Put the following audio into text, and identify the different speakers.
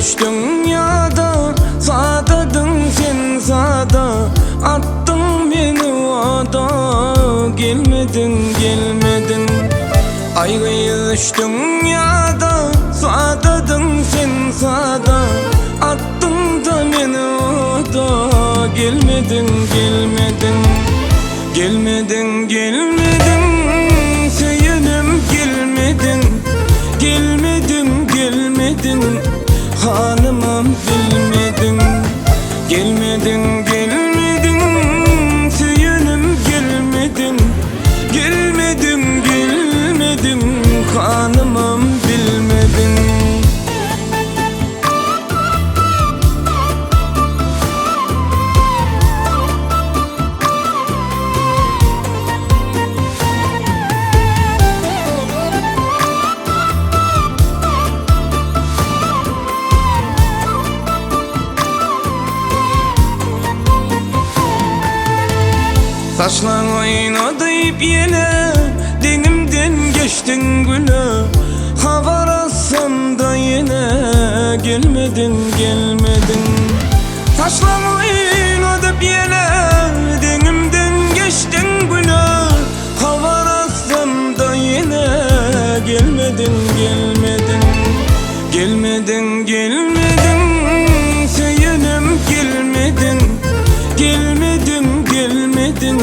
Speaker 1: üç dünyada, sadadın sen sada, attın beni oda, gelmedin gelmedin. Ayrı üç dünyada, sadadın sen sada, attın da beni oda, gelmedin gelmedin. Gelmedin gelmedin, söyledim gelmedin. Gelmedin gelmedin, hanımım bilmedin. Gelmedin gelmedin, söyledim gelmedin. Gelmedin gelmedin, hanımım bilmedin. Saçlar oynadayıp yine, denimden geçtin güle. Havarasam da yine, gelmedin gelmedin. Saçlar oynadayıp yine, denimden geçtin güle. Havarasam da yine, gelmedin gelmedin. Gelmedin gelmedin, söyledim gelmedin. Gelmedin gelmedin,